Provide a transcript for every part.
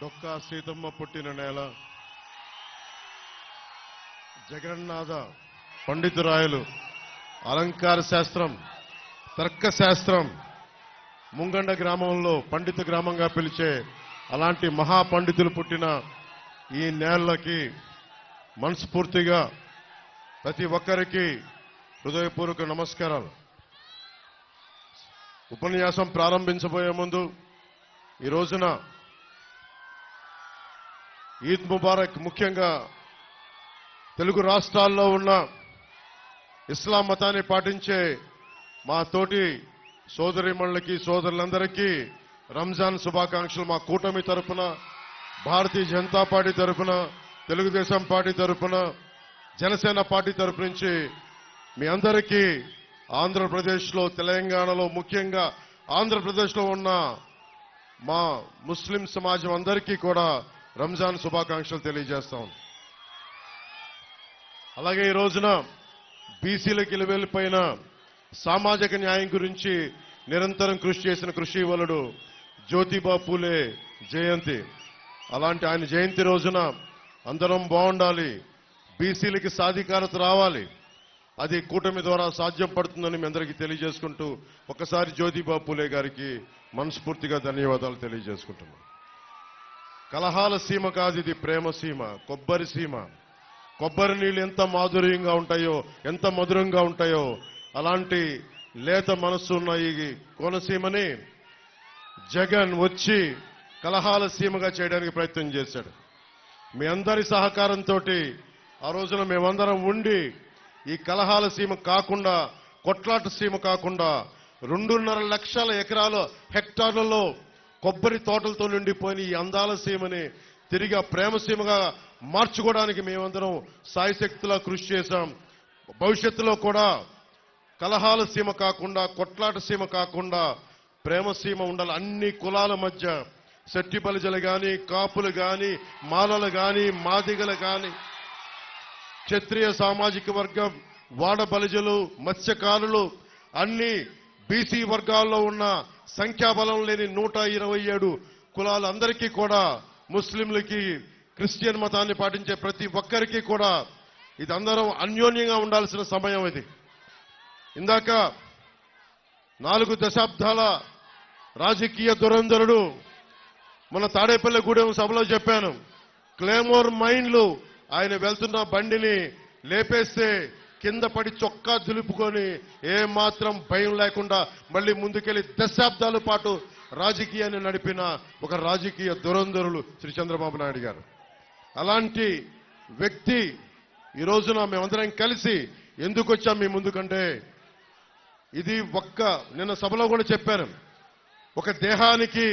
డొక్కా సీతమ్మ పుట్టిన నేల, జగన్నాథ పండితురాయలు అలంకార శాస్త్రం, తర్క శాస్త్రం ముంగండ గ్రామంలో పండిత గ్రామంగా పిలిచే అలాంటి మహాపండితులు పుట్టిన ఈ నేలకి మనస్ఫూర్తిగా ప్రతి ఒక్కరికి హృదయపూర్వక నమస్కారాలు. ఉపన్యాసం ప్రారంభించబోయే ముందు ఈ రోజున ఈద్ ముబారక్ ముఖ్యంగా తెలుగు రాష్ట్రాల్లో ఉన్న ఇస్లాం మతాన్ని పాటించే మా తోటి సోదరీమణులకి సోదరులందరికీ రంజాన్ శుభాకాంక్షలు. మా కూటమి తరఫున, భారతీయ జనతా పార్టీ తరఫున, తెలుగుదేశం పార్టీ తరఫున, జనసేన పార్టీ తరఫు నుంచి మీ అందరికీ ఆంధ్రప్రదేశ్లో, తెలంగాణలో, ముఖ్యంగా ఆంధ్రప్రదేశ్లో ఉన్న మా ముస్లిం సమాజం అందరికీ కూడా రంజాన్ శుభాకాంక్షలు తెలియజేస్తాం. అలాగే ఈ రోజున బీసీలకు ఇలవెల్లిపోయిన సామాజిక న్యాయం గురించి నిరంతరం కృషి చేసిన కృషివలుడు జ్యోతిబా పూలే జయంతి. అలాంటి ఆయన జయంతి రోజున అందరం బాగుండాలి, బీసీలకి సాధికారత రావాలి. అది కూటమి ద్వారా సాధ్యం పడుతుందని మీ అందరికీ తెలియజేసుకుంటూ ఒకసారి జ్యోతిబా పూలే గారికి మనస్ఫూర్తిగా ధన్యవాదాలు తెలియజేసుకుంటున్నాం. కలహాల సీమ కాదు, ఇది ప్రేమ సీమ, కొబ్బరి సీమ. కొబ్బరి నీళ్ళు ఎంత మాధుర్యంగా ఉంటాయో, ఎంత మధురంగా ఉంటాయో, అలాంటి లేత మనస్సు ఉన్న ఈ కోనసీమని జగన్ వచ్చి కలహాల సీమగా చేయడానికి ప్రయత్నం చేశాడు. మీ అందరి సహకారంతో ఆ రోజున మేమందరం ఉండి ఈ కలహాల సీమ కాకుండా, కొట్లాట సీమ కాకుండా 2.5 లక్షల ఎకరాల హెక్టార్లలో కొబ్బరి తోటలతో నిండిపోయిన ఈ అందాల సీమని తిరిగి ప్రేమ సీమగా మార్చుకోవడానికి మేమందరం సాయశక్తిలా కృషి చేశాం. భవిష్యత్తులో కూడా కలహాల సీమ కాకుండా, కొట్లాట సీమ కాకుండా ప్రేమ సీమ ఉండాలి. అన్ని కులాల మధ్య శెట్టి బలిజలు గాని, కాపులు గాని, మాలలు గాని, మాదిగలు గాని, క్షత్రియ సామాజిక వర్గం, వాడ బలిజలు, మత్స్యకారులు, అన్ని బీసీ వర్గాల్లో ఉన్న సంఖ్యాబలం లేని 127 కులాలందరికీ కూడా, ముస్లింలకి, క్రిస్టియన్ మతాన్ని పాటించే ప్రతి ఒక్కరికి కూడా ఇది అందరం అన్యోన్యంగా ఉండాల్సిన సమయం ఇది. ఇందాక 4 దశాబ్దాల రాజకీయ దురంధరుడు మన తాడేపల్లిగూడెం సభలో చెప్పాను. క్లేమోర్ మైన్లు ఆయన వెళ్తున్న బండిని లేపేస్తే కింద పడి చొక్కా దులుపుకొని ఏమాత్రం భయం లేకుండా మళ్ళీ ముందుకెళ్లి దశాబ్దాల పాటు రాజకీయాన్ని నడిపిన ఒక రాజకీయ దురంధరులు శ్రీ చంద్రబాబు నాయుడు గారు. అలాంటి వ్యక్తి ఈ రోజున మేమందరం కలిసి ఎందుకు వచ్చాం మీ ముందుకంటే, ఇది నిన్న సభలో కూడా చెప్పాను, ఒక దేహానికి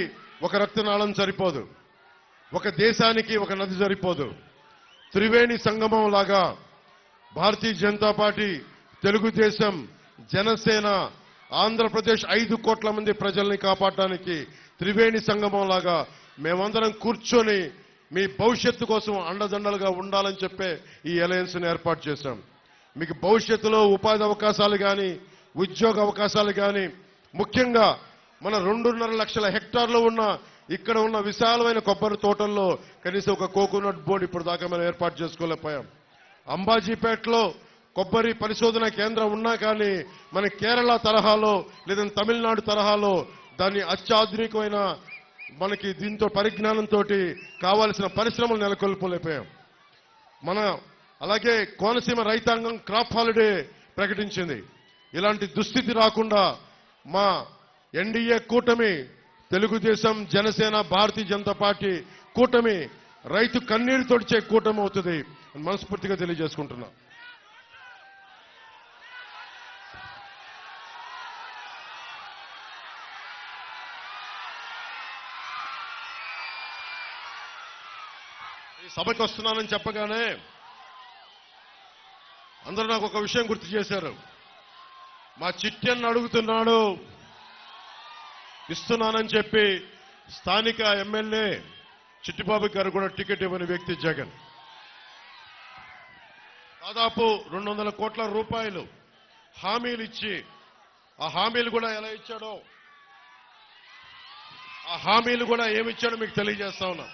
ఒక రక్తనాళం సరిపోదు, ఒక దేశానికి ఒక నది సరిపోదు. త్రివేణి సంగమం లాగా భారతీయ జనతా పార్టీ, తెలుగుదేశం, జనసేన, ఆంధ్రప్రదేశ్ 5 కోట్ల మంది ప్రజల్ని కాపాడడానికి త్రివేణి సంగమం లాగా మేమందరం కూర్చొని మీ భవిష్యత్తు కోసం అండదండలుగా ఉండాలని చెప్పే ఈ అలయన్స్ ని ఏర్పాటు చేశాం. మీకు భవిష్యత్తులో ఉపాధి అవకాశాలు కానీ, ఉద్యోగ అవకాశాలు కానీ, ముఖ్యంగా మన 2.5 లక్షల హెక్టార్లు ఉన్న ఇక్కడ ఉన్న విశాలమైన కొబ్బరి తోటల్లో కనీసం ఒక కోకోనట్ బోర్డు ఇప్పుడు దాకా మనం ఏర్పాటు చేసుకోలేకపోయాం. అంబాజీపేటలో కొబ్బరి పరిశోధన కేంద్రం ఉన్నా కానీ మన కేరళ తరహాలో లేదా తమిళనాడు తరహాలో దాన్ని అత్యాధునికమైన మనకి దీంతో పరిజ్ఞానంతో కావాల్సిన పరిశ్రమలు నెలకొల్పలేకపోయాం. అలాగే కోనసీమ రైతాంగం క్రాప్ హాలిడే ప్రకటించింది. ఇలాంటి దుస్థితి రాకుండా మా ఎన్డీఏ కూటమి, తెలుగుదేశం, జనసేన, భారతీయ జనతా పార్టీ కూటమి రైతు కన్నీరు తొడిచే కూటమి అవుతుంది మనస్ఫూర్తిగా తెలియజేసుకుంటున్నా. ఈ సభకి వస్తున్నానని చెప్పగానే అందరూ నాకు ఒక విషయం గుర్తు చేశారు. మా చిట్టెన్ను అడుగుతున్నాడు, ఇస్తున్నానని చెప్పి స్థానిక ఎమ్మెల్యే చిట్టిబాబు గారు కూడా టికెట్ ఇవ్వని వ్యక్తి జగన్. దాదాపు 200 కోట్ల రూపాయలు హామీలు ఇచ్చి, ఆ హామీలు కూడా ఎలా ఇచ్చాడో, ఆ హామీలు కూడా ఏమిచ్చాడో మీకు తెలియజేస్తా ఉన్నా.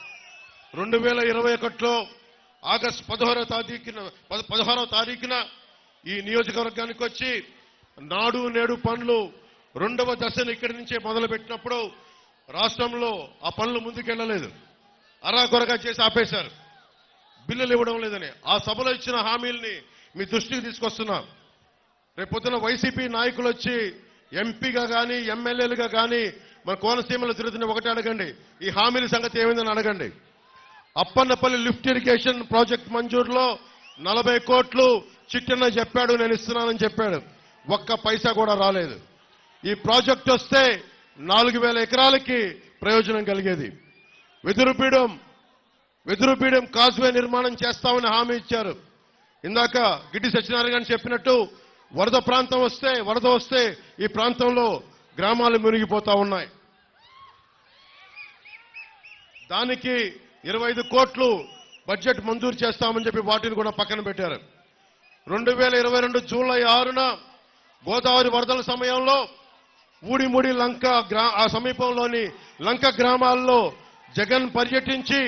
2021లో ఆగస్టు 16వ తారీఖున ఈ నియోజకవర్గానికి వచ్చి నాడు నేడు పనులు 2వ దశను ఇక్కడి నుంచే మొదలుపెట్టినప్పుడు రాష్ట్రంలో ఆ పనులు ముందుకెళ్లలేదు. అరాకొరగా చేసి ఆపేశారు. బిల్లులు ఇవ్వడం లేదని ఆ సభలో ఇచ్చిన హామీల్ని మీ దృష్టికి తీసుకొస్తున్నా. రేపొద్దున వైసీపీ నాయకులు వచ్చి ఎంపీగా కానీ ఎమ్మెల్యేలుగా కానీ మన కోనసీమలో తిరుగుతున్న ఒకటి అడగండి, ఈ హామీల సంగతి ఏమైందని అడగండి. అప్పన్నపల్లి లిఫ్ట్ ఇరిగేషన్ ప్రాజెక్ట్ మంజూరులో 40 కోట్లు చిట్టన్న చెప్పాడు, నేను ఇస్తున్నానని చెప్పాడు. ఒక్క పైసా కూడా రాలేదు. ఈ ప్రాజెక్ట్ వస్తే 4000 ఎకరాలకి ప్రయోజనం కలిగేది. వెదురుపీడం కాజ్వే నిర్మాణం చేస్తామని హామీ ఇచ్చారు. ఇందాక గిడ్డి సత్యనారాయణ గారు చెప్పినట్టు వరద వస్తే ఈ ప్రాంతంలో గ్రామాలు మునిగిపోతా ఉన్నాయి. దానికి 25 కోట్లు బడ్జెట్ మంజూరు చేస్తామని చెప్పి వాటిని కూడా పక్కన పెట్టారు. 2022 జూలై 6న గోదావరి వరదల సమయంలో ఊడిముడి లంక ఆ సమీపంలోని లంక గ్రామాల్లో జగన్ పర్యటించి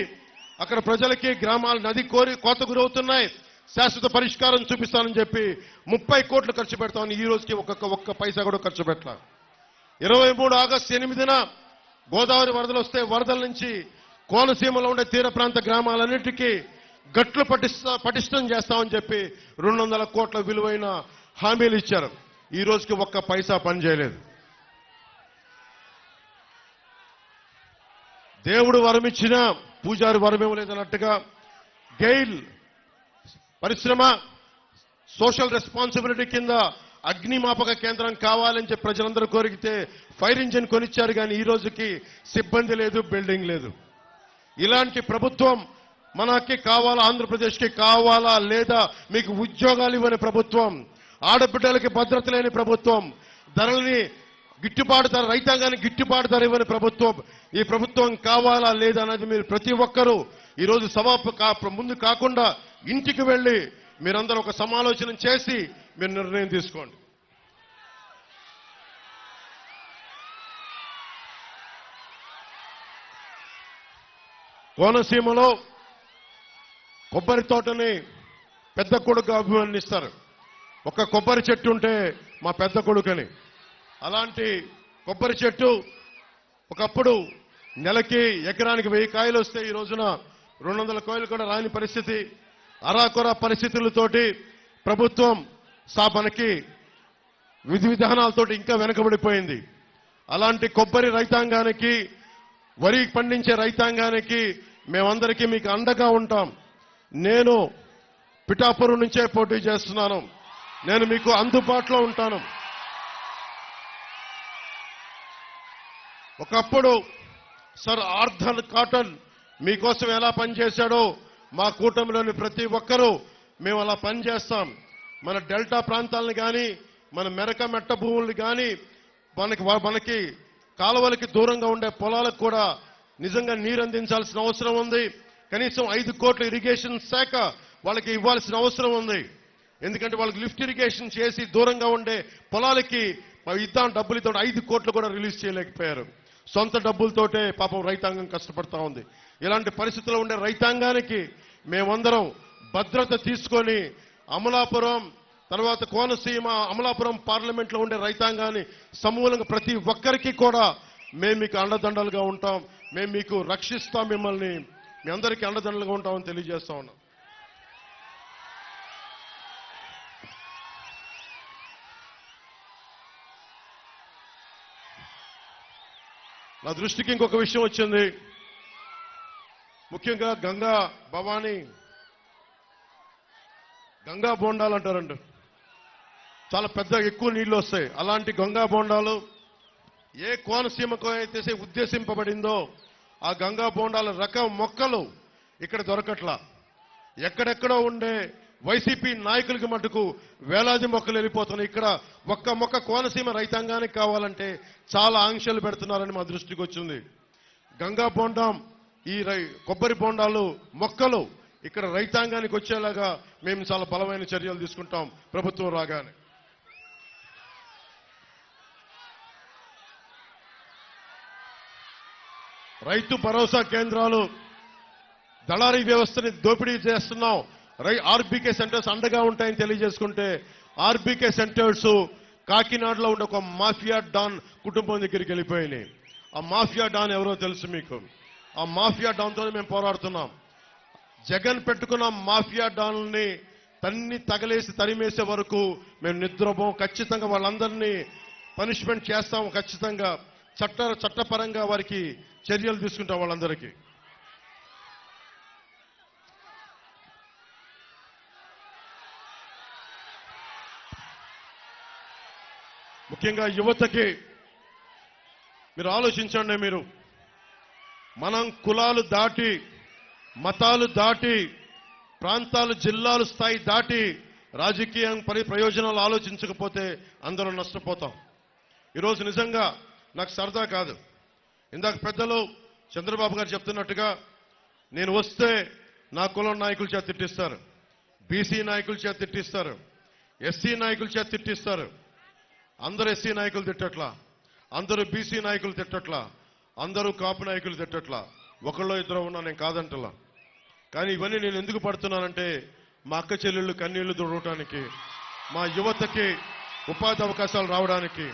అక్కడ ప్రజలకి గ్రామాలు నది కోత గురవుతున్నాయి, శాశ్వత పరిష్కారం చూపిస్తానని చెప్పి 30 కోట్లు ఖర్చు పెడతామని ఈ రోజుకి ఒక్క పైసా కూడా ఖర్చు పెట్టాల. 23 ఆగస్టు 8న గోదావరి వరదలు వస్తే వరదల నుంచి కోనసీమలో ఉండే తీర ప్రాంత గ్రామాలన్నిటికీ గట్లు పటిష్టం చేస్తామని చెప్పి 200 కోట్ల విలువైన హామీలు ఇచ్చారు. ఈ రోజుకి ఒక్క పైసా పని చేయలేదు. దేవుడు వరమిచ్చినా పూజారి వరమేమో లేదన్నట్టుగా గెయిల్ పరిశ్రమ సోషల్ రెస్పాన్సిబిలిటీ కింద అగ్నిమాపక కేంద్రం కావాలని చెప్పి ప్రజలందరూ కోరికితే ఫైర్ ఇంజిన్ కొనిచ్చారు. కానీ ఈ రోజుకి సిబ్బంది లేదు, బిల్డింగ్ లేదు. ఇలాంటి ప్రభుత్వం మనకి కావాలా? ఆంధ్రప్రదేశ్కి కావాలా? లేదా మీకు ఉద్యోగాలు ఇవ్వని ప్రభుత్వం, ఆడబిడ్డలకి భద్రత లేని ప్రభుత్వం, ధరలని గిట్టుబాటు ధర, రైతాంగానికి గిట్టుబాటు ధర ఇవ్వని ప్రభుత్వం, ఈ ప్రభుత్వం కావాలా లేదా అనేది మీరు ప్రతి ఒక్కరూ ఈరోజు ముందు కాకుండా ఇంటికి వెళ్లి మీరందరూ ఒక సమాలోచన చేసి మీరు నిర్ణయం తీసుకోండి. కోనసీమలో కొబ్బరి తోటని పెద్ద కొడుకు అభివర్ణిస్తారు. ఒక కొబ్బరి చెట్టు ఉంటే మా పెద్ద కొడుకని. అలాంటి కొబ్బరి చెట్టు ఒకప్పుడు నెలకి ఎకరానికి 1000 కాయలు వస్తే ఈ రోజున 200 కాయలు కూడా రాని పరిస్థితి. అరాకొర పరిస్థితులతోటి ప్రభుత్వం మనకి విధి విధానాలతోటి ఇంకా వెనకబడిపోయింది. అలాంటి కొబ్బరి రైతాంగానికి, వరి పండించే రైతాంగానికి మేమందరికీ మీకు అండగా ఉంటాం. నేను పిఠాపురం నుంచే పోటీ చేస్తున్నాను. నేను మీకు అందుబాటులో ఉంటాను. ఒకప్పుడు సర్ ఆర్థర్ కాటన్ మీకోసం ఎలా పనిచేశాడో మా కూటమిలోని ప్రతి ఒక్కరూ మేము అలా పనిచేస్తాం. మన డెల్టా ప్రాంతాలను కానీ, మన మెరక మెట్ట భూములు కానీ, మనకి కాలువలకి దూరంగా ఉండే పొలాలకు కూడా నిజంగా నీరు అందించాల్సిన అవసరం ఉంది. కనీసం 5 కోట్ల ఇరిగేషన్ శాఖ వాళ్ళకి ఇవ్వాల్సిన అవసరం ఉంది. ఎందుకంటే వాళ్ళకి లిఫ్ట్ ఇరిగేషన్ చేసి దూరంగా ఉండే పొలాలకి ఇద్దాం డబ్బులతో 5 కోట్లు కూడా రిలీజ్ చేయలేకపోయారు. సొంత డబ్బులతోటే పాపం రైతాంగం కష్టపడతా ఉంది. ఇలాంటి పరిస్థితుల్లో ఉండే రైతాంగానికి మేమందరం భద్రత తీసుకొని అమలాపురం తర్వాత కోనసీమ, అమలాపురం పార్లమెంట్లో ఉండే రైతాంగాన్ని సమూలంగా ప్రతి ఒక్కరికి కూడా మేము మీకు అండదండలుగా ఉంటాం. మేము మీకు రక్షిస్తాం. మిమ్మల్ని మీ అందరికీ అండదండలుగా ఉంటామని తెలియజేస్తా ఉన్నాం. నా దృష్టికి ఇంకొక విషయం వచ్చింది. ముఖ్యంగా గంగా బోండాలు అంటారండి. చాలా పెద్ద ఎక్కువ నీళ్లు వస్తాయి. అలాంటి గంగా బోండాలు ఏ కోనసీమకు అయితే ఉద్దేశింపబడిందో ఆ గంగా బోండాల రకం మొక్కలు ఇక్కడ దొరకట్లా. ఎక్కడెక్కడో ఉండే వైసీపీ నాయకులకి మటుకు వేలాది మొక్కలు వెళ్ళిపోతున్నాయి. ఇక్కడ ఒక్క మొక్క కోనసీమ రైతాంగానికి కావాలంటే చాలా ఆంక్షలు పెడుతున్నారని మా దృష్టికి వచ్చింది. గంగా బోండం, ఈ కొబ్బరి బోండాలు మొక్కలు ఇక్కడ రైతాంగానికి వచ్చేలాగా మేము చాలా బలమైన చర్యలు తీసుకుంటాం ప్రభుత్వం రాగానే. రైతు భరోసా కేంద్రాలు దళారీ వ్యవస్థని దోపిడీ చేస్తున్నాం. ఆర్బీకే సెంటర్స్ అండగా ఉంటాయని తెలియజేసుకుంటే, ఆర్బీకే సెంటర్స్ కాకినాడలో ఉండే ఒక మాఫియా డాన్ కుటుంబం దగ్గరికి వెళ్ళిపోయినాయి. ఆ మాఫియా డాన్ ఎవరో తెలుసు మీకు. ఆ మాఫియా డాన్తో మేము పోరాడుతున్నాం. జగన్ పెట్టుకున్న మాఫియా డాన్ని తగలేసి తరిమేసే వరకు మేము నిద్రపోం. ఖచ్చితంగా వాళ్ళందరినీ పనిష్మెంట్ చేస్తాం. ఖచ్చితంగా చట్టపరంగా వారికి చర్యలు తీసుకుంటాం. వాళ్ళందరికీ ముఖ్యంగా యువతకి మీరు ఆలోచించండి. మనం కులాలు దాటి, మతాలు దాటి, ప్రాంతాలు, జిల్లాలు స్థాయి దాటి రాజకీయం ప్రయోజనాలు ఆలోచించకపోతే అందరం నష్టపోతాం. ఈరోజు నిజంగా నాకు సరదా కాదు. ఇందాక పెద్దలు చంద్రబాబు గారు చెప్తున్నట్టుగా, నేను వస్తే నా కులం నాయకుల చేత తిట్టిస్తారు, బీసీ నాయకుల చేత తిట్టిస్తారు, ఎస్సీ నాయకుల చేత తిట్టిస్తారు. అందరూ ఎస్సీ నాయకులు తిట్టట్లా, అందరూ బీసీ నాయకులు తిట్టట్లా, అందరూ కాపు నాయకులు తిట్టట్లా. ఒకళ్ళో ఇద్దరు ఉన్నా నేను కాదంటలా. కానీ ఇవన్నీ నేను ఎందుకు పడుతున్నానంటే, మా అక్క చెల్లెళ్ళు కన్నీళ్లు తుడవటానికి, మా యువతకి ఉపాధి అవకాశాలు రావడానికి.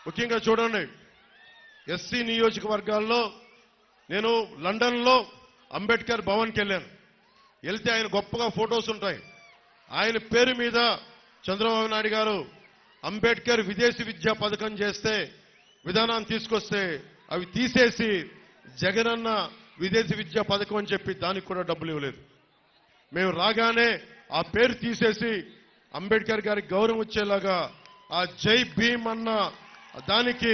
ముఖ్యంగా చూడండి, ఎస్సీ నియోజకవర్గాల్లో నేను లండన్లో అంబేద్కర్ భవన్కి వెళ్ళాను. వెళ్తే ఆయన గొప్పగా ఫొటోస్ ఉంటాయి. ఆయన పేరు మీద చంద్రబాబు నాయుడు గారు అంబేద్కర్ విదేశీ విద్యా పథకం చేస్తే, విధానాన్ని తీసుకొస్తే అవి తీసేసి జగనన్న విదేశీ విద్యా పథకం అని చెప్పి దానికి కూడా డబ్బులు ఇవ్వలేదు. మేము రాగానే ఆ పేరు తీసేసి అంబేద్కర్ గారికి గౌరవం ఇచ్చేలాగా, ఆ జై భీమ్ అన్న దానికి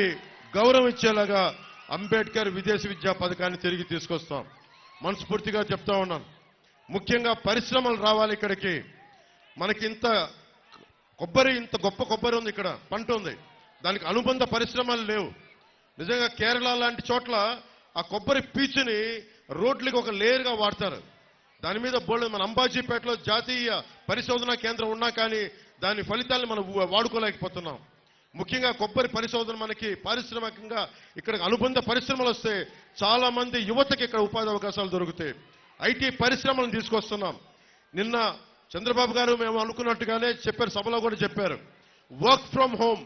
గౌరవం ఇచ్చేలాగా అంబేద్కర్ విదేశీ విద్యా పథకాన్ని తిరిగి తీసుకొస్తాం. మనస్ఫూర్తిగా చెప్తా ఉన్నాను. ముఖ్యంగా పరిశ్రమలు రావాలి ఇక్కడికి. మనకి ఇంత గొప్ప కొబ్బరి ఉంది, ఇక్కడ పంట ఉంది, దానికి అనుబంధ పరిశ్రమలు లేవు. నిజంగా కేరళ లాంటి చోట్ల ఆ కొబ్బరి పీచుని రోడ్లకి ఒక లేయర్గా వాడతారు. దాని మీద మన అంబాజీపేటలో జాతీయ పరిశోధనా కేంద్రం ఉన్నా కానీ దాని ఫలితాలను మనం వాడుకోలేకపోతున్నాం. ముఖ్యంగా కొబ్బరి పరిశోధన మనకి పారిశ్రామికంగా ఇక్కడ అనుబంధ పరిశ్రమలు వస్తే చాలా మంది యువతకి ఇక్కడ ఉపాధి అవకాశాలు దొరుకుతాయి. ఐటీ పరిశ్రమలను తీసుకొస్తున్నాం. నిన్న చంద్రబాబు గారు మేము అనుకున్నట్టుగానే చెప్పారు, సభలో కూడా చెప్పారు, వర్క్ ఫ్రమ్ హోమ్.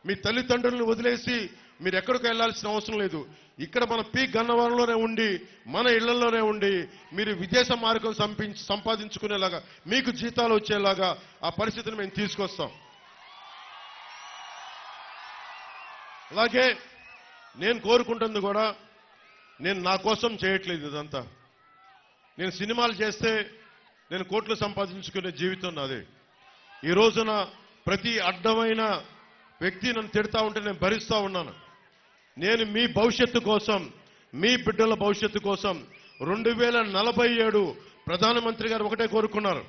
మీ తల్లిదండ్రులను వదిలేసి మీరు ఎక్కడికి వెళ్లాల్సిన అవసరం లేదు. ఇక్కడ మన పీ గన్నవరంలోనే ఉండి, మన ఇళ్లలోనే ఉండి మీరు విదేశ మార్గం సంపాదించుకునేలాగా, మీకు జీతాలు వచ్చేలాగా ఆ పరిస్థితిని మేము తీసుకొస్తాం. అలాగే నేను కోరుకుంటుంది కూడా, నేను నా కోసం చేయట్లేదు ఇదంతా. నేను సినిమాలు చేస్తే నేను కోట్లు సంపాదించుకునే జీవితం నాది. ఈ రోజున ప్రతి అడ్డమైన వ్యక్తి నన్ను తిడతా ఉంటే నేను భరిస్తా ఉన్నాను. నేను మీ భవిష్యత్తు కోసం, మీ బిడ్డల భవిష్యత్తు కోసం 2047 ప్రధానమంత్రి గారు ఒకటే కోరుకున్నారు,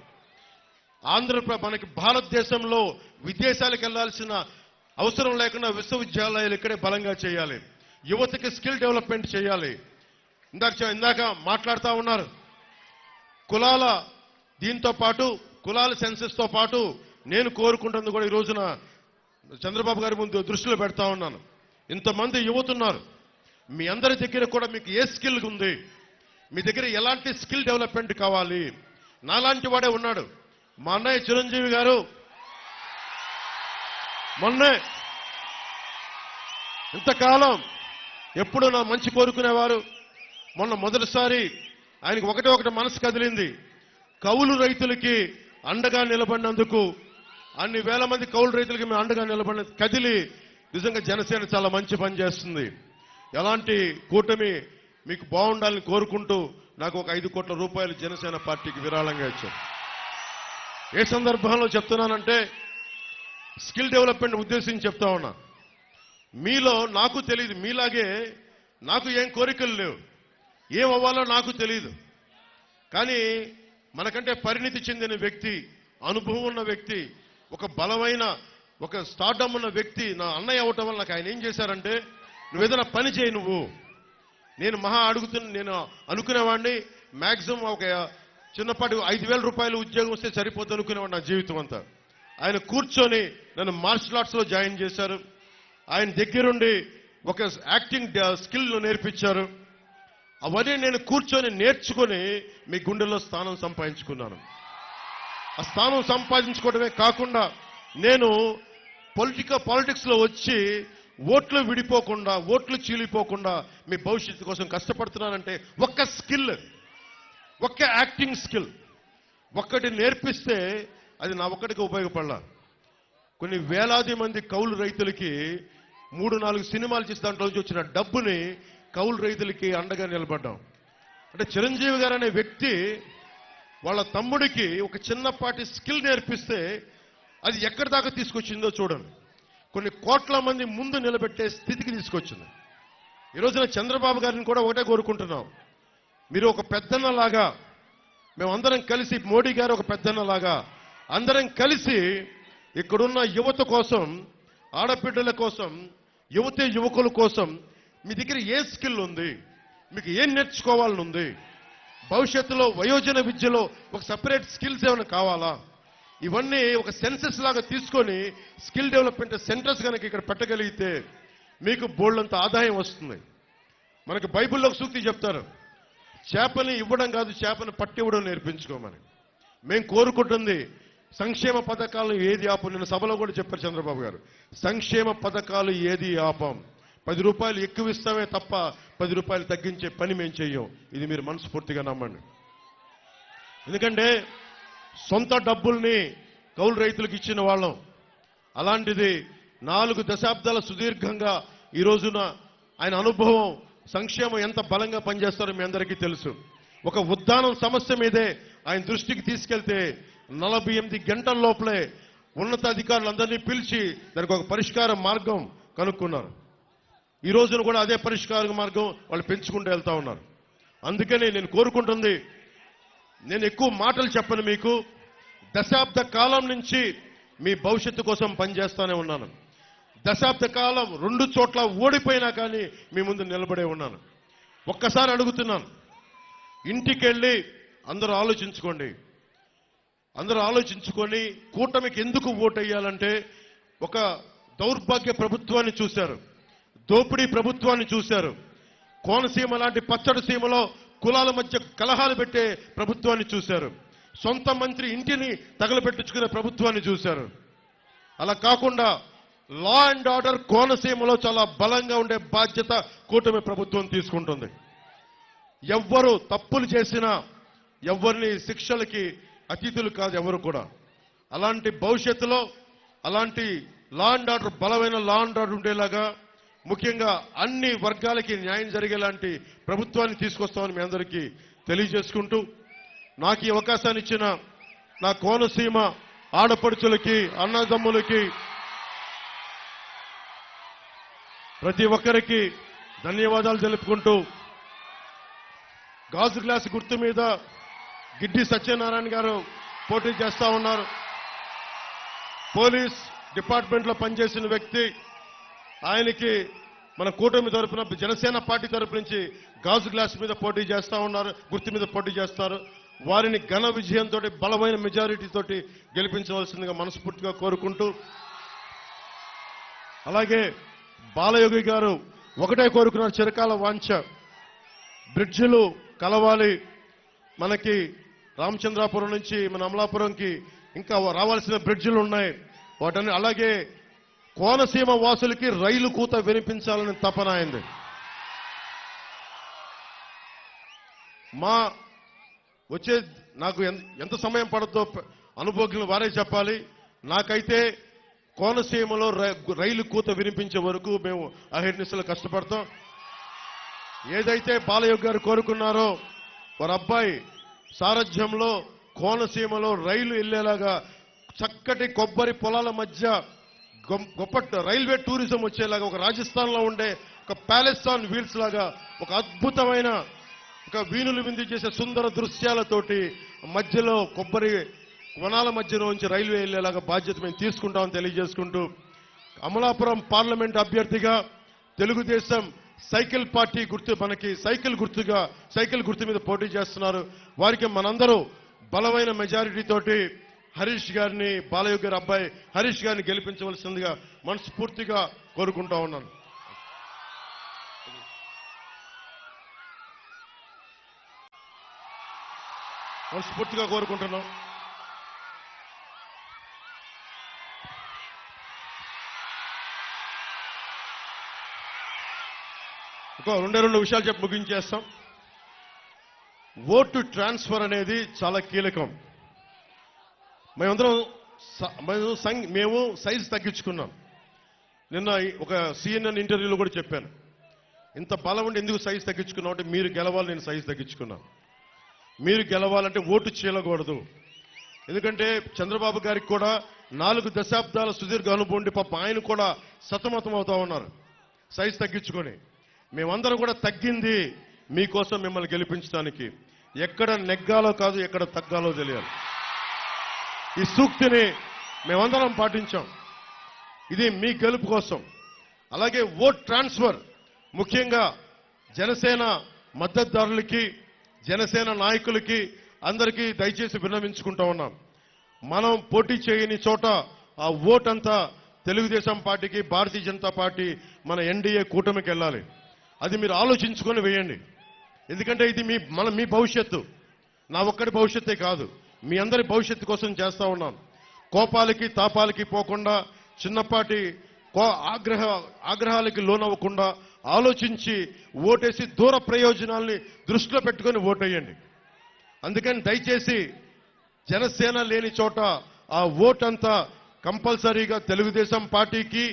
మనకి భారతదేశంలో విదేశాలకు వెళ్లాల్సిన అవసరం లేకుండా విశ్వవిద్యాలయాలు ఇక్కడే బలంగా చేయాలి. యువతకి స్కిల్ డెవలప్మెంట్ చేయాలి. ఇందాక మాట్లాడుతూ ఉన్నారు, కులాల దీంతో పాటు కులాల సెన్సెస్ తో పాటు నేను కోరుకుంటుంది కూడా ఈ రోజున చంద్రబాబు గారి ముందు దృష్టిలో పెడతా ఉన్నాను. ఇంతమంది యువతున్నారు, మీ అందరి దగ్గర కూడా మీకు ఏ స్కిల్ ఉంది, మీ దగ్గర ఎలాంటి స్కిల్ డెవలప్మెంట్ కావాలి. నాలాంటి వాడే ఉన్నాడు మా అన్నయ్య చిరంజీవి గారు. మొన్నే ఇంతకాలం ఎప్పుడు నా మంచి కోరుకునేవారు. మొన్న మొదటిసారి ఆయనకు ఒకటి మనసు కదిలింది. కౌలు రైతులకి అండగా నిలబడినందుకు, అన్ని వేల మంది కౌలు రైతులకి మేము అండగా నిలబడిన కదిలి, నిజంగా జనసేన చాలా మంచి పని చేస్తుంది. ఎలాంటి కూటమి మీకు బాగుండాలని కోరుకుంటూ నాకు ఒక 5 కోట్ల రూపాయలు జనసేన పార్టీకి విరాళంగా ఇచ్చారు. ఏ సందర్భంలో చెప్తున్నానంటే, స్కిల్ డెవలప్మెంట్ ఉద్దేశించి చెప్తా ఉన్నా. మీలో నాకు తెలియదు, మీలాగే నాకు ఏం కోరికలు లేవు, ఏం అవ్వాలో నాకు తెలియదు. కానీ మనకంటే పరిణితి చెందిన వ్యక్తి, అనుభవం ఉన్న వ్యక్తి, ఒక బలమైన ఒక స్టార్డమ్ ఉన్న వ్యక్తి నా అన్నయ్య అవటం వల్ల నాకు ఆయన ఏం చేశారంటే, నువ్వేదైనా పని చేయి నువ్వు. నేను నేను అనుకునేవాడిని మ్యాక్సిమం ఒక చిన్నపాటి 5,000 రూపాయలు ఉద్యోగం వస్తే సరిపోతుంది అనుకునేవాడు నా జీవితం అంతా. ఆయన కూర్చొని నన్ను మార్షల్ ఆర్ట్స్ లో జాయిన్ చేశారు. ఆయన దగ్గరుండి ఒక యాక్టింగ్ స్కిల్ నేర్పించారు. అవన్నీ నేను కూర్చొని నేర్చుకొని మీ గుండెల్లో స్థానం సంపాదించుకున్నాను. ఆ స్థానం సంపాదించుకోవడమే కాకుండా నేను పాలిటిక్స్ లో వచ్చి ఓట్లు విడిపోకుండా, ఓట్లు చీలిపోకుండా మీ భవిష్యత్తు కోసం కష్టపడుతున్నానంటే ఒక్క స్కిల్, ఒక్క యాక్టింగ్ స్కిల్ ఒక్కటి నేర్పిస్తే అది నా ఒక్కడికి ఉపయోగపడాల. కొన్ని వేలాది మంది కౌలు రైతులకి 3-4 సినిమాలు చేసి దాంట్లో నుంచి వచ్చిన డబ్బుని కౌలు రైతులకి అండగా నిలబడ్డాం. అంటే చిరంజీవి గారు అనే వ్యక్తి వాళ్ళ తమ్ముడికి ఒక చిన్నపాటి స్కిల్ నేర్పిస్తే అది ఎక్కడి దాకా తీసుకొచ్చిందో చూడండి. కొన్ని కోట్ల మంది ముందు నిలబెట్టే స్థితికి తీసుకొచ్చింది. ఈరోజున చంద్రబాబు గారిని కూడా ఒకటే కోరుకుంటున్నాం, మీరు ఒక పెద్దన్నలాగా, మేమందరం కలిసి, మోడీ గారు ఒక పెద్దన్నలాగా అందరం కలిసి ఇక్కడున్న యువత కోసం, ఆడబిడ్డల కోసం, యువకుల కోసం మీ దగ్గర ఏ స్కిల్ ఉంది, మీకు ఏం నేర్చుకోవాలని ఉంది, భవిష్యత్తులో వయోజన విద్యలో ఒక సెపరేట్ స్కిల్స్ ఏమైనా కావాలా, ఇవన్నీ ఒక సెన్సెస్ లాగా తీసుకొని స్కిల్ డెవలప్మెంట్ సెంటర్స్ కనుక ఇక్కడ పెట్టగలిగితే మీకు బోల్డంత ఆదాయం వస్తుంది. మనకి బైబిల్లో ఒక సూక్తి చెప్తారు, చేపని ఇవ్వడం కాదు, చేపని పట్టివ్వడం నేర్పించుకోమని. మేము కోరుకుంటుంది సంక్షేమ పథకాలు ఏది ఆపం. నిన్న సభలో కూడా చెప్పారు చంద్రబాబు గారు, సంక్షేమ పథకాలు ఏది ఆపం. 10 రూపాయలు ఎక్కువ ఇస్తామే తప్ప 10 రూపాయలు తగ్గించే పని మేము చెయ్యం. ఇది మీరు మనస్ఫూర్తిగా నమ్మండి. ఎందుకంటే సొంత డబ్బుల్ని కౌలు రైతులకు ఇచ్చిన వాళ్ళం. అలాంటిది 4 దశాబ్దాల సుదీర్ఘంగా ఈ రోజున ఆయన అనుభవం, సంక్షేమం ఎంత బలంగా పనిచేస్తారో మీ అందరికీ తెలుసు. ఒక ఉద్దానం సమస్య మీదే ఆయన దృష్టికి తీసుకెళ్తే 48 గంటల లోపలే ఉన్నతాధికారులందరినీ పిలిచి దానికి ఒక పరిష్కార మార్గం కనుక్కున్నారు. ఈ రోజున కూడా అదే పరిష్కార మార్గం వాళ్ళు పెంచుకుంటూ వెళ్తా ఉన్నారు. అందుకని నేను కోరుకుంటుంది, నేను ఎక్కువ మాటలు చెప్పను మీకు, దశాబ్ద కాలం నుంచి మీ భవిష్యత్తు కోసం పనిచేస్తానే ఉన్నాను. దశాబ్ద కాలం 2 చోట్ల ఓడిపోయినా కానీ మీ ముందు నిలబడే ఉన్నాను. ఒక్కసారి అడుగుతున్నాను, ఇంటికెళ్ళి అందరూ ఆలోచించుకోండి. అందరూ ఆలోచించుకొని కూటమికి ఎందుకు ఓటు వేయాలంటే, ఒక దౌర్భాగ్య ప్రభుత్వాన్ని చూశారు, దోపిడీ ప్రభుత్వాన్ని చూశారు, కోనసీమ లాంటి పచ్చడి సీమలో కులాల మధ్య కలహాలు పెట్టే ప్రభుత్వాన్ని చూశారు, సొంత మంత్రి ఇంటిని తగలబెట్టించుకునే ప్రభుత్వాన్ని చూశారు. అలా కాకుండా లా అండ్ ఆర్డర్ కోనసీమలో చాలా బలంగా ఉండే బాధ్యత కూటమి ప్రభుత్వం తీసుకుంటుంది. ఎవ్వరు తప్పులు చేసినా ఎవరిని శిక్షలకి అతిథులు కాదు ఎవరు కూడా. అలాంటి భవిష్యత్తులో అలాంటి లా అండ్ ఆర్డర్, బలమైన లా అండ్ ఆర్డర్ ఉండేలాగా, ముఖ్యంగా అన్ని వర్గాలకి న్యాయం జరిగేలాంటి ప్రభుత్వాన్ని తీసుకొస్తామని మీ అందరికీ తెలియజేసుకుంటూ, నాకు ఈ అవకాశాన్ని ఇచ్చిన నా కోనసీమ ఆడపడుచులకి, అన్నదమ్ములకి, ప్రతి ఒక్కరికి ధన్యవాదాలు తెలుపుకుంటూ, గాజు గ్లాస్ గుర్తు మీద గిడ్డి సత్యనారాయణ గారు పోటీ చేస్తా ఉన్నారు. పోలీస్ డిపార్ట్మెంట్లో పనిచేసిన వ్యక్తి. ఆయనకి మన కూటమి తరఫున, జనసేన పార్టీ తరఫు నుంచి గాజు గ్లాస్ మీద పోటీ చేస్తా ఉన్నారు, గుర్తు మీద పోటీ చేస్తారు. వారిని ఘన విజయంతో, బలమైన మెజారిటీతోటి గెలిపించవలసిందిగా మనస్ఫూర్తిగా కోరుకుంటూ, అలాగే బాలయోగి గారు ఒకటే కోరుకున్నారు, చిరకాల వాంఛ, బ్రిడ్జిలు కలవాలి. మనకి రామచంద్రాపురం నుంచి మన అమలాపురంకి ఇంకా రావాల్సిన బ్రిడ్జిలు ఉన్నాయి వాటన్ని. అలాగే కోనసీమ వాసులకి రైలు కూత వినిపించాలని తపన అయింది. మా వచ్చే, నాకు ఎంత సమయం పడుతుందో అనుభవజ్ఞులు వారే చెప్పాలి. నాకైతే కోనసీమలో రైలు కూత వినిపించే వరకు మేము అహర్నిశలు కష్టపడతాం. ఏదైతే బాలయోగి గారు కోరుకున్నారో, వారి అబ్బాయి సారథ్యంలో కోనసీమలో రైలు వెళ్లేలాగా, చక్కటి కొబ్బరి పొలాల మధ్య గొప్ప రైల్వే టూరిజం వచ్చేలాగా, ఒక రాజస్థాన్లో ఉండే ఒక ప్యాలెస్ ఆన్ వీల్స్ లాగా ఒక అద్భుతమైన, ఒక వీణులు విందు చేసే సుందర దృశ్యాలతోటి మధ్యలో కొబ్బరి వనాల మధ్యలో నుంచి రైల్వే వెళ్లేలాగా బాధ్యత మేము తీసుకుంటామని తెలియజేసుకుంటూ, అమలాపురం పార్లమెంట్ అభ్యర్థిగా తెలుగుదేశం సైకిల్ పార్టీ గుర్తు, మనకి సైకిల్ గుర్తు మీద పోటీ చేస్తున్నారు. వారికి మనందరూ బలమైన మెజారిటీ తోటి హరీష్ గారిని, బాలయోగి గారి అబ్బాయి హరీష్ గారిని గెలిపించవలసిందిగా మనస్ఫూర్తిగా కోరుకుంటా ఉన్నాను. మనస్ఫూర్తిగా కోరుకుంటున్నాం. ఇంకో రెండు విషయాలు చెప్పి ముగించేస్తాం. ఓటు ట్రాన్స్ఫర్ అనేది చాలా కీలకం. మేము సైజు తగ్గించుకున్నాం. నిన్న ఒక CNN ఇంటర్వ్యూలో కూడా చెప్పాను. ఇంత బలం ఉండి ఎందుకు సైజు తగ్గించుకున్నాం అంటే మీరు గెలవాలి, నేను సైజు తగ్గించుకున్నాను. మీరు గెలవాలంటే ఓటు చీలకూడదు. ఎందుకంటే చంద్రబాబు గారికి కూడా 4 దశాబ్దాల సుదీర్ఘ అనుభవం ఉండి పాప ఆయన కూడా సతమతం అవుతా ఉన్నారు సైజు తగ్గించుకొని. మేమందరం కూడా తగ్గింది మీకోసం, మిమ్మల్ని గెలిపించడానికి. ఎక్కడ నెగ్గాలో కాదు, ఎక్కడ తగ్గాలో తెలియాలి. ఈ సూక్తిని మేమందరం పాటించాం. ఇది మీ గెలుపు కోసం. అలాగే ఓట్ ట్రాన్స్ఫర్ ముఖ్యంగా జనసేన మద్దతుదారులకి, జనసేన నాయకులకి అందరికీ దయచేసి విన్నవించుకుంటా ఉన్నాం. మనం పోటీ చేయని చోట ఆ ఓట్ అంతా తెలుగుదేశం పార్టీకి, భారతీయ జనతా పార్టీ, మన ఎన్డీఏ కూటమికి వెళ్ళాలి. అది మీరు ఆలోచించుకొని వేయండి. ఎందుకంటే ఇది మీ భవిష్యత్తు, నా ఒక్కడి భవిష్యత్తే కాదు, మీ అందరి భవిష్యత్తు కోసం చేస్తా ఉన్నాం. కోపాలకి తాపాలకి పోకుండా, చిన్నపాటి ఆగ్రహాలకి లోనవ్వకుండా ఆలోచించి ఓటేసి దూర ప్రయోజనాల్ని దృష్టిలో పెట్టుకొని ఓటేయండి. అందుకని దయచేసి జనసేన లేని చోట ఆ ఓట్ అంతా కంపల్సరీగా తెలుగుదేశం పార్టీకి,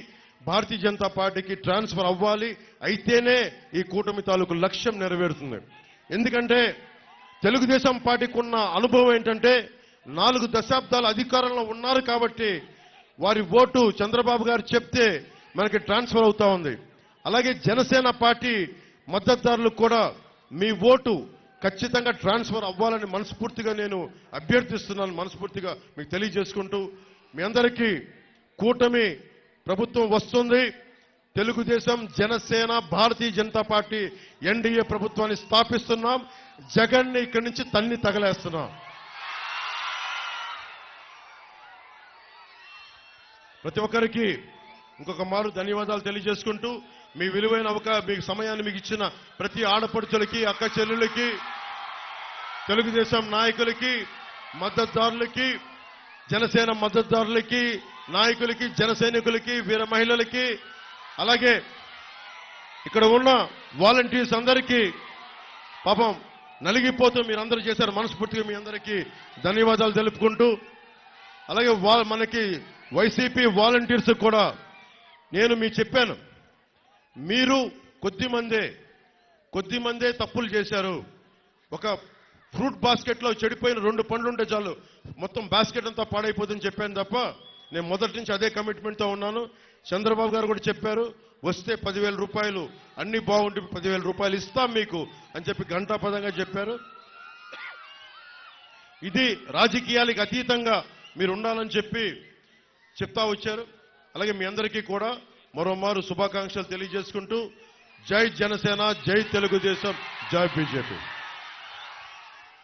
భారతీయ జనతా పార్టీకి ట్రాన్స్ఫర్ అవ్వాలి. అయితేనే ఈ కూటమి తాలూకు లక్ష్యం నెరవేరుతుంది. ఎందుకంటే తెలుగుదేశం పార్టీకి ఉన్న అనుభవం ఏంటంటే 4 దశాబ్దాల అధికారంలో ఉన్నారు కాబట్టి వారి ఓటు చంద్రబాబు గారు చెప్తే మనకి ట్రాన్స్ఫర్ అవుతా ఉంది. అలాగే జనసేన పార్టీ మద్దతుదారులకు కూడా మీ ఓటు ఖచ్చితంగా ట్రాన్స్ఫర్ అవ్వాలని మనస్ఫూర్తిగా నేను అభ్యర్థిస్తున్నాను. మనస్ఫూర్తిగా మీకు తెలియజేసుకుంటూ మీ అందరికీ కూటమి ప్రభుత్వం వస్తుంది. తెలుగుదేశం, జనసేన, భారతీయ జనతా పార్టీ ఎన్డీఏ ప్రభుత్వాన్ని స్థాపిస్తున్నాం. జగన్ని ఇక్కడి నుంచి తన్ని తగలేస్తున్నాం. ప్రతి ఒక్కరికి ఇంకొక మారు ధన్యవాదాలు తెలియజేసుకుంటూ మీ విలువైన మీకు సమయాన్ని మీకు ఇచ్చిన ప్రతి ఆడపడుచులకి, అక్క చెల్లెళ్ళకి, తెలుగుదేశం నాయకులకి, మద్దతుదారులకి, జనసేన మద్దతుదారులకి, నాయకులకి, జన సైనికులకి, వీర మహిళలకి, అలాగే ఇక్కడ ఉన్న వాలంటీర్స్ అందరికీ పాపం నలిగిపోతూ మీరందరూ చేశారు. మనస్ఫూర్తిగా మీ అందరికీ ధన్యవాదాలు తెలుపుకుంటూ, అలాగే మనకి వైసీపీ వాలంటీర్స్ కూడా నేను మీకు చెప్పాను, మీరు కొద్దిమందే తప్పులు చేశారు. ఒక ఫ్రూట్ బాస్కెట్లో చెడిపోయిన 2 పండ్లు ఉంటే చాలు మొత్తం బాస్కెట్ అంతా పాడైపోతుందని చెప్పాను తప్ప నేను మొదటి నుంచి అదే కమిట్మెంట్తో ఉన్నాను. చంద్రబాబు గారు కూడా చెప్పారు, వస్తే 10,000 రూపాయలు అన్ని బాగుంటే 10,000 రూపాయలు ఇస్తాం మీకు అని చెప్పి ఘంటాపదంగా చెప్పారు. ఇది రాజకీయాలకు అతీతంగా మీరు ఉండాలని చెప్పి చెప్తా వచ్చారు. అలాగే మీ అందరికీ కూడా మరోమారు శుభాకాంక్షలు తెలియజేసుకుంటూ జై జనసేన, జై తెలుగుదేశం, జై బీజేపీ.